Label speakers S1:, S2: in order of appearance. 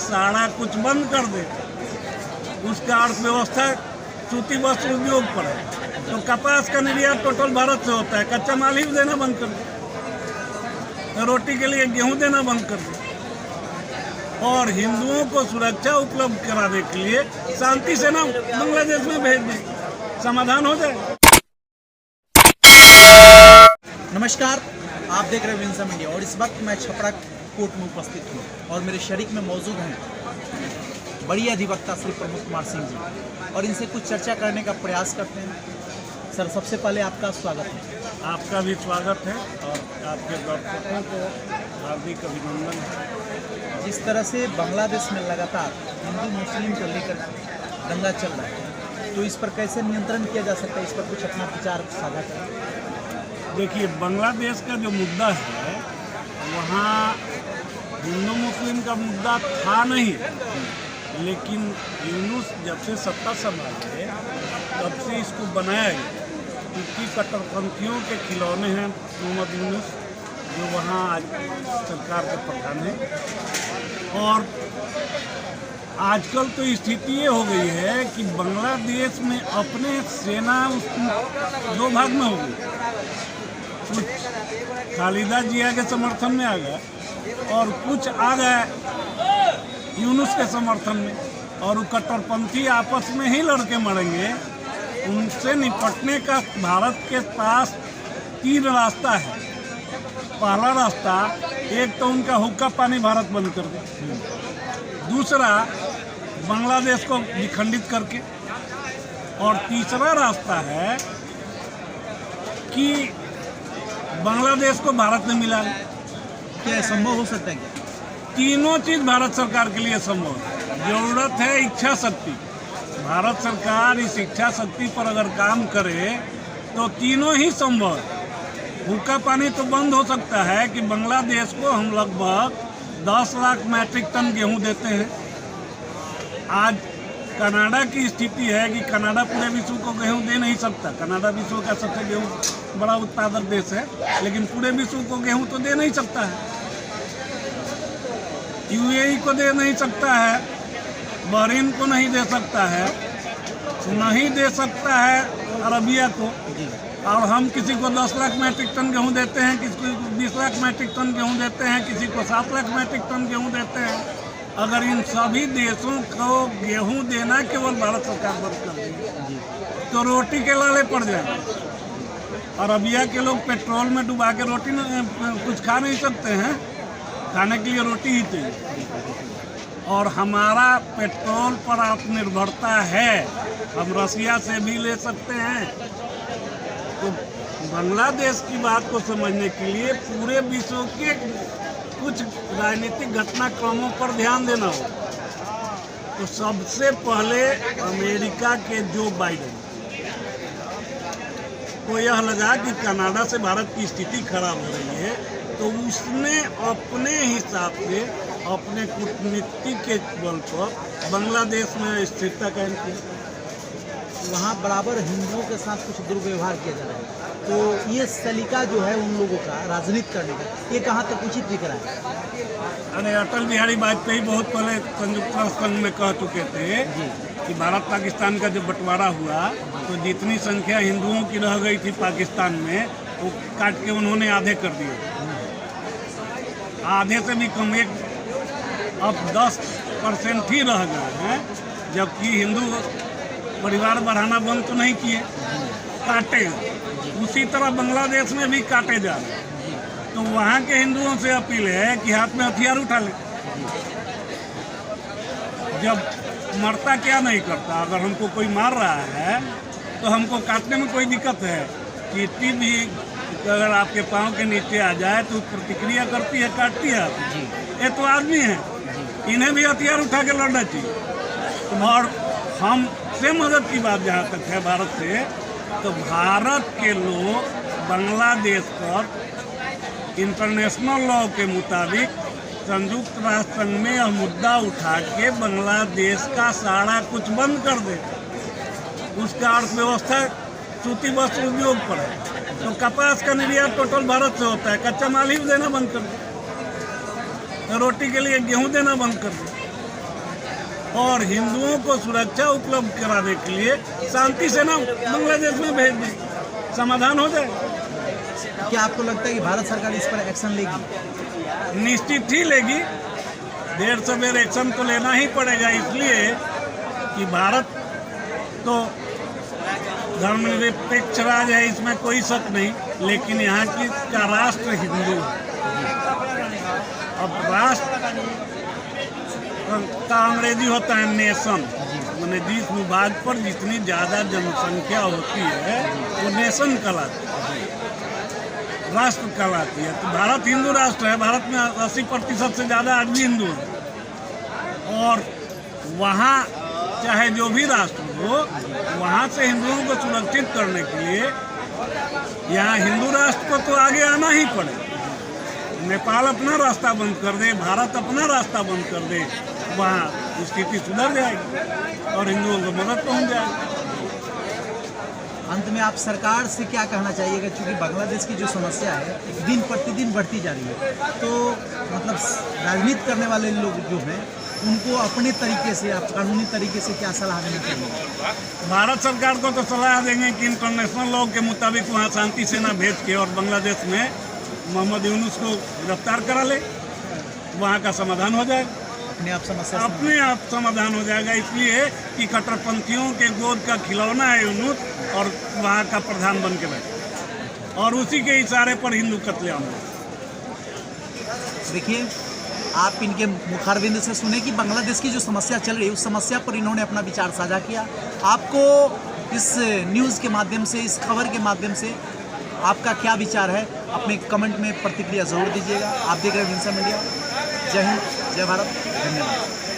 S1: सारा कुछ बंद कर दे, उसका अर्थव्यवस्था सूती वस्त्र उद्योग पर है। तो कपास का निर्यात टोटल भारत से होता है, कच्चा माल ही देना बंद कर दे, तो रोटी के लिए गेहूं देना बंद कर दे और हिंदुओं को सुरक्षा उपलब्ध कराने के लिए शांति सेना बांग्लादेश में भेज दे, समाधान हो जाए।
S2: नमस्कार, आप देख रहे हैं विंसम इंडिया और इस वक्त मैं छपरा कोर्ट में उपस्थित हूँ और मेरे शरीक में मौजूद हैं बड़ी अधिवक्ता श्री प्रमोद कुमार सिंह जी और इनसे कुछ चर्चा करने का प्रयास करते हैं। सर, सबसे पहले आपका स्वागत है।
S1: आपका भी स्वागत है और आपके दर्शकों को हार्दिक अभिनंदन है।
S2: जिस तरह से बांग्लादेश में लगातार हिंदू मुस्लिम को लेकर दंगा चल रहा है, तो इस पर कैसे नियंत्रण किया जा सकता है, इस पर कुछ अपना विचार साझा करें।
S1: देखिए, बांग्लादेश का जो मुद्दा है वहाँ हिंदू मुस्लिम का मुद्दा था नहीं, लेकिन यूनुस जब से सत्ता संभाले तब से इसको बनाया गया, क्योंकि कट्टरपंथियों के खिलौने हैं मोहम्मद यूनुस, जो वहाँ आज सरकार के प्रधान हैं। और आजकल तो स्थिति ये हो गई है कि बांग्लादेश में अपने सेना दो भाग में हो गई, कुछ खालिदा जिया के समर्थन में आ गया और कुछ आ गए यूनुस के समर्थन में, और वो कट्टरपंथी आपस में ही लड़के मरेंगे। उनसे निपटने का भारत के पास तीन रास्ता है। पहला रास्ता, एक तो उनका हुक्का पानी भारत बंद कर दे, दूसरा बांग्लादेश को विखंडित करके, और तीसरा रास्ता है कि बांग्लादेश को भारत में मिला ले।
S2: क्या संभव हो सकता है क्या?
S1: तीनों चीज भारत सरकार के लिए संभव है। जरूरत है इच्छा शक्ति। भारत सरकार इस इच्छा शक्ति पर अगर काम करे तो तीनों ही संभव है। हुक्का पानी तो बंद हो सकता है कि बांग्लादेश को हम लगभग 10 लाख मैट्रिक टन गेहूं देते हैं। आज कनाडा की स्थिति है कि कनाडा पूरे विश्व को गेहूं दे नहीं सकता। कनाडा विश्व का सबसे गेहूं बड़ा उत्पादक देश है, लेकिन पूरे विश्व को गेहूं तो दे नहीं सकता है। यूएई को दे नहीं सकता है, बहरीन को नहीं दे सकता है, नहीं दे सकता है अरबिया को। और हम किसी को 10 लाख मैट्रिक टन गेहूं देते हैं, किसी को 20 लाख मैट्रिक टन गेहूं देते हैं, किसी को 7 लाख मैट्रिक टन गेहूं देते हैं। अगर इन सभी देशों को गेहूं देना केवल भारत सरकार बंद कर देगी तो रोटी के लाले पड़ जाएंगे। अरबिया के लोग पेट्रोल में डुबा के रोटी कुछ खा नहीं सकते हैं, खाने के लिए रोटी ही चाहिए। और हमारा पेट्रोल पर आत्मनिर्भरता है, हम रसिया से भी ले सकते हैं। तो बांग्लादेश की बात को समझने के लिए पूरे विश्व के कुछ राजनीतिक घटनाक्रमों पर ध्यान देना होगा। तो सबसे पहले अमेरिका के जो बाइडेन को यह लगा कि कनाडा से भारत की स्थिति खराब हो रही है, तो उसने अपने हिसाब से अपने कूटनीति के बल पर बांग्लादेश में स्थिरता कायम की।
S2: वहाँ बराबर हिंदुओं के साथ कुछ दुर्व्यवहार किया जा रहा है, तो ये सलीका जो है उन लोगों का राजनीति करने का, ये कहाँ तक उचित दिख रहा है?
S1: अरे, अटल बिहारी वाजपेयी बहुत पहले संयुक्त राष्ट्र संघ में कह चुके थे कि भारत पाकिस्तान का जब बंटवारा हुआ तो जितनी संख्या हिंदुओं की रह गई थी पाकिस्तान में, वो काट के उन्होंने आधे कर दिए, आधे से भी कम। अब 10% ही रह गए हैं, जबकि हिंदू परिवार बढ़ाना बंद तो नहीं किए, काटे। उसी तरह बांग्लादेश में भी काटे जा रहे हैं। तो वहाँ के हिंदुओं से अपील है कि हाथ में हथियार उठा ले। जब मरता क्या नहीं करता, अगर हमको कोई मार रहा है तो हमको काटने में कोई दिक्कत है? चींटी भी अगर आपके पाँव के नीचे आ जाए तो प्रतिक्रिया करती है, काटती है आपको। ये तो आदमी है, इन्हें भी हथियार उठा के लड़ना चाहिए। और हमसे मदद की बात जहाँ तक है भारत से, तो भारत के लोग बांग्लादेश पर इंटरनेशनल लॉ के मुताबिक संयुक्त राष्ट्र संघ में यह मुद्दा उठा के बांग्लादेश का सारा कुछ बंद कर दे। उसका अर्थव्यवस्था सूती वस्त्र उद्योग पर है, तो कपास का निर्यात टोटल भारत से होता है, कच्चा माल ही देना बंद कर दे, तो रोटी के लिए गेहूं देना बंद कर दे और हिंदुओं को सुरक्षा उपलब्ध कराने के लिए शांति सेना बांग्लादेश में भेज दें, समाधान हो जाए।
S2: क्या आपको लगता है कि भारत सरकार इस पर एक्शन लेगी?
S1: निश्चित ही लेगी, देर सवेर एक्शन तो लेना ही पड़ेगा, इसलिए कि भारत तो धर्मनिरपेक्ष राज्य है, इसमें कोई शक नहीं, लेकिन यहाँ की का राष्ट्र हिंदू है। अब राष्ट्र का अंग्रेजी होता है नेशन, मैंने जिस भूभाग पर जितनी ज़्यादा जनसंख्या होती है वो नेशन कहलाती है, राष्ट्र कहलाती है। तो भारत हिंदू राष्ट्र है, भारत में 80% से ज़्यादा आदमी हिंदू है, और वहाँ चाहे जो भी राष्ट्र हो, वहाँ से हिंदुओं को सुरक्षित करने के लिए यहाँ हिंदू राष्ट्र को तो आगे आना ही पड़े। नेपाल अपना रास्ता बंद कर दे, भारत अपना रास्ता बंद कर दे, वहाँ स्थिति सुधर जाएगी और हिंदुओं को मदद पहुँच जाएगी।
S2: अंत में आप सरकार से क्या कहना चाहिएगा, क्योंकि बांग्लादेश की जो समस्या है दिन प्रतिदिन बढ़ती जा रही है, तो मतलब राजनीति करने वाले लोग जो हैं उनको अपने तरीके से, आप कानूनी तरीके से क्या सलाह देना चाहिए?
S1: भारत सरकार को तो सलाह देंगे कि इंटरनेशनल लॉ के मुताबिक वहाँ शांति सेना भेज के और बांग्लादेश में मोहम्मद यूनुस को गिरफ्तार करा ले, वहाँ का समाधान हो जाएगा, अपने आप समाधान हो जाएगा। इसलिए कि कट्टरपंथियों के गोद का खिलौना है यूनुस, और वहाँ का प्रधान बन के बैठे, और उसी के इशारे पर हिंदू कत्लेआम है।
S2: देखिए, आप इनके मुखारबिंद से सुने कि बांग्लादेश की जो समस्या चल रही है उस समस्या पर इन्होंने अपना विचार साझा किया। आपको इस न्यूज़ के माध्यम से, इस खबर के माध्यम से आपका क्या विचार है, अपने कमेंट में प्रतिक्रिया ज़रूर दीजिएगा। आप देख रहे हैं विंसम मीडिया। जय हिंद, जय भारत, धन्यवाद।